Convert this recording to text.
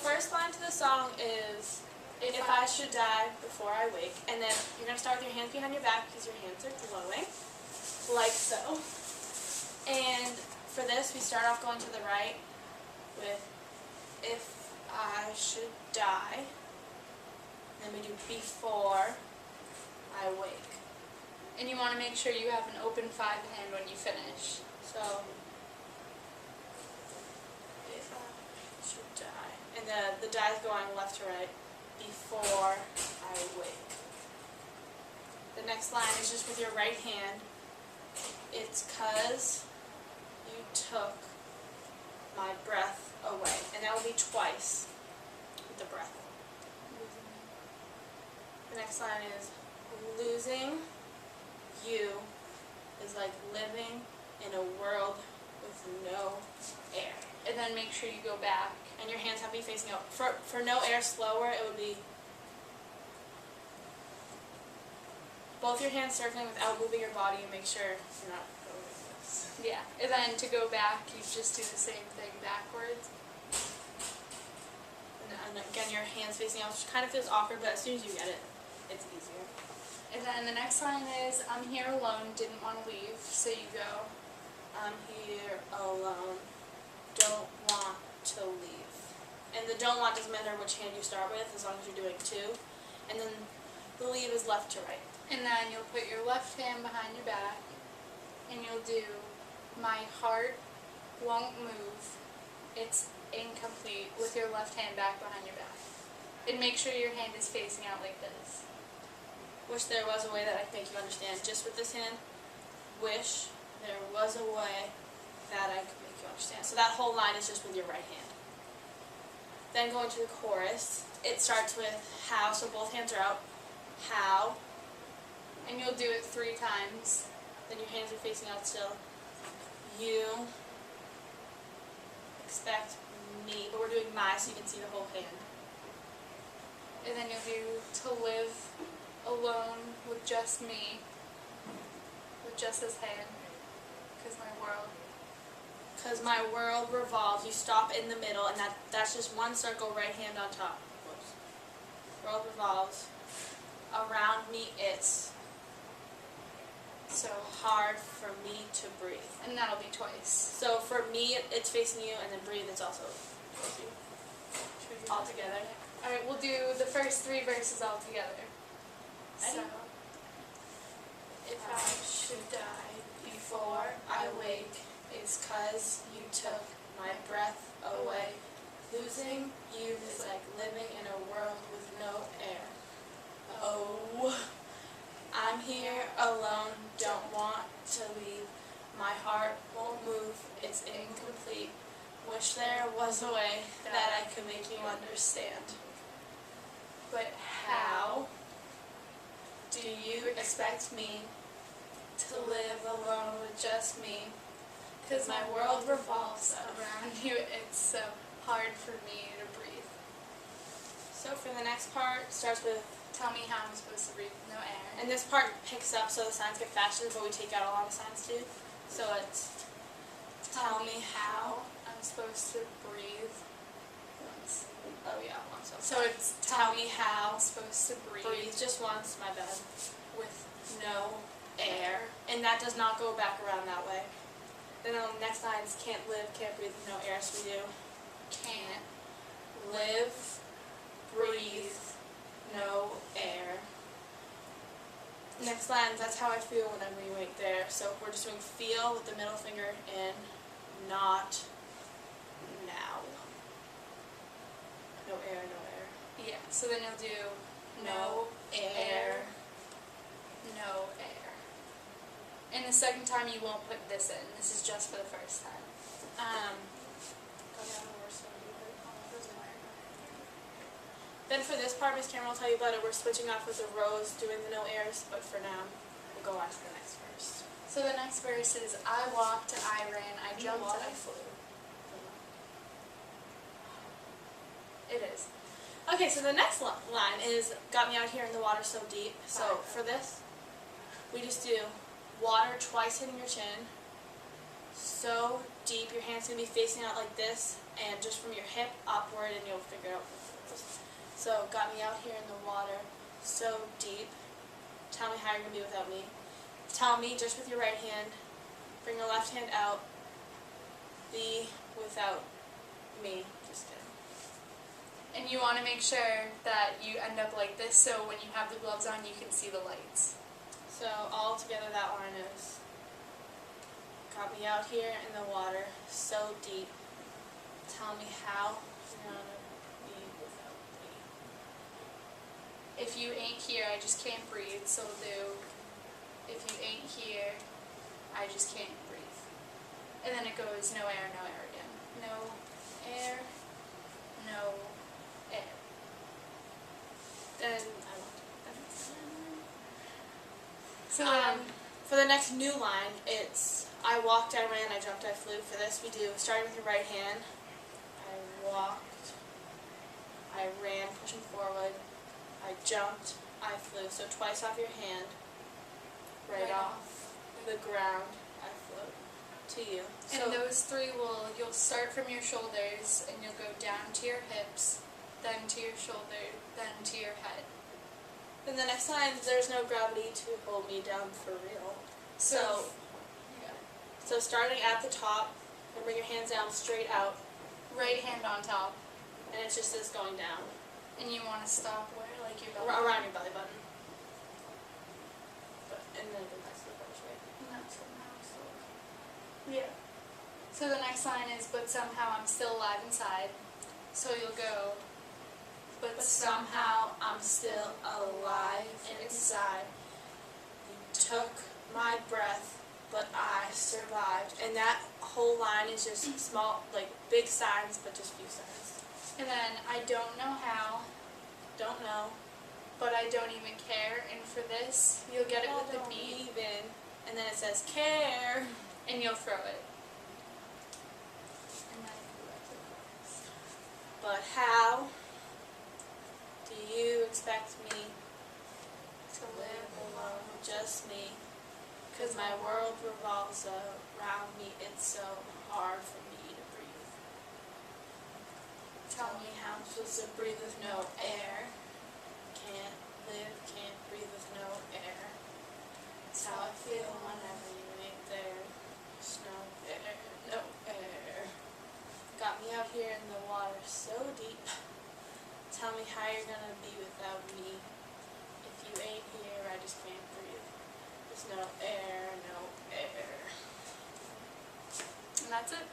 first line to the song is, if I should die before I wake. And then you're going to start with your hands behind your back because your hands are glowing, like so. And for this, we start off going to the right with, if I should die. Then we do before I wake. And you want to make sure you have an open 5 hand when you finish. So, if I should die. And the die is going left to right. Before I wake. The next line is just with your right hand. It's 'cause you took my breath away. And that will be twice with the breath. The next line is, losing you is like living in a world with no air. And then make sure you go back. And your hands have to be facing out. For no air slower, it would be both your hands circling without moving your body, and make sure you're not going like this. Yeah. And then to go back, you just do the same thing backwards. And again, your hands facing out, which kind of feels awkward, but as soon as you get it, it's easier. And then the next line is, I'm here alone, didn't want to leave, so you go. I'm here alone, don't want to leave. And the don't want doesn't matter which hand you start with, as long as you're doing 2. And then the leave is left to right. And then you'll put your left hand behind your back, and you'll do, my heart won't move, it's incomplete, with your left hand back behind your back. And make sure your hand is facing out like this. Wish there was a way that I can make you understand. Just with this hand, wish there was a way that I could make you understand. So that whole line is just with your right hand. Then going to the chorus, it starts with how, so both hands are out. How, And you'll do it 3 times. then your hands are facing out still. You expect me, but we're doing my so you can see the whole hand. And then you'll do, to live alone with just me, with just this hand, because my world. Because my world revolves, you stop in the middle, and that's just one circle, right hand on top. Whoops. World revolves. Around me it's so hard for me to breathe. And that'll be twice. So for me, it's facing you, and then breathe, it's also facing you. All together. Alright, we'll do the first 3 verses all together. Ready? So, If I should die before I wake, it's 'cause you took my breath away. Losing you is like living in a world with no air. Oh, I'm here alone, don't want to leave. My heart won't move, it's incomplete. Wish there was a way that I could make you understand. But how do you expect me to live alone with just me? 'Cause my world revolves around around you, it's so hard for me to breathe. So for the next part, starts with, Tell me how I'm supposed to breathe with no air. and this part picks up so the signs get faster, but we take out a lot of signs too. So it's, tell me how I'm supposed to breathe once. Oh yeah, once. So it's Tell me how I'm supposed to breathe just once, my bad, with no air. And that does not go back around that way. Then the next line is can't live, can't breathe with no air, so we do can't. live, breathe, no air. Next line, that's how I feel whenever you wait there. So we're just doing feel with the middle finger in, not now. No air, no air. Yeah, so then you'll do No air. no air. And the second time you won't put this in. This is just for the first time. Go down the worst one, you put it on the first line. Then for this part, Miss Cameron will tell you about it. We're switching off with the rose, doing the no airs, but for now, we'll go on to the next verse. So the next verse is, I walked, I ran, I jumped, walked? I flew. It is. Okay, so the next line is, got me out here in the water so deep. So for this, we just do water twice hitting your chin, so deep. Your hand's gonna be facing out like this, and just from your hip upward, and you'll figure out what it is. So got me out here in the water, so deep. Tell me how you're gonna be without me. Tell me just with your right hand. Bring your left hand out. Be without me. Just kidding. And you want to make sure that you end up like this, so when you have the gloves on, you can see the lights. So all together, that line is. Got me out here in the water, so deep. Tell me how you're gonna be without me. If you ain't here, I just can't breathe, so do. If you ain't here, I just can't breathe. And then it goes no air again. No air, no air. Then I won't do that. So then, For the next new line, it's I walked, I ran, I jumped, I flew. For this, we do starting with your right hand. I walked, I ran, pushing forward. I jumped, I flew. So twice off your hand, right off the ground, I flew to you. So and those three you'll start from your shoulders, and you'll go down to your hips, then to your shoulder, then to your head. in the next line, there's no gravity to hold me down for real. So starting at the top, and bring your hands down straight out, right hand on top, and it's just this going down. and you want to stop where, like your belly. Around your belly button. And then go back to the first, right? And that's somehow still. Yeah. So the next line is, but somehow I'm still alive inside. So you'll go, but But somehow I'm still alive inside. You took my breath, but I survived. And that whole line is just small, like big signs, but just few signs. And then I don't know how, Don't know. but I don't even care. And for this, you'll get it I with the don't beat, even. And then it says care. and you'll throw it. And then go back to the chorus. But how do you expect me to live alone, just me? 'Cause my world revolves around me, it's so hard for me to breathe. Tell me how I'm supposed to breathe with no air. Can't live, can't breathe with no air. It's how I feel whenever you ain't there. There's no air, no air. Got me out here in the water so deep. Tell me how you're gonna be without me. If you ain't here, I just can't breathe. There's no air, no air. And that's it.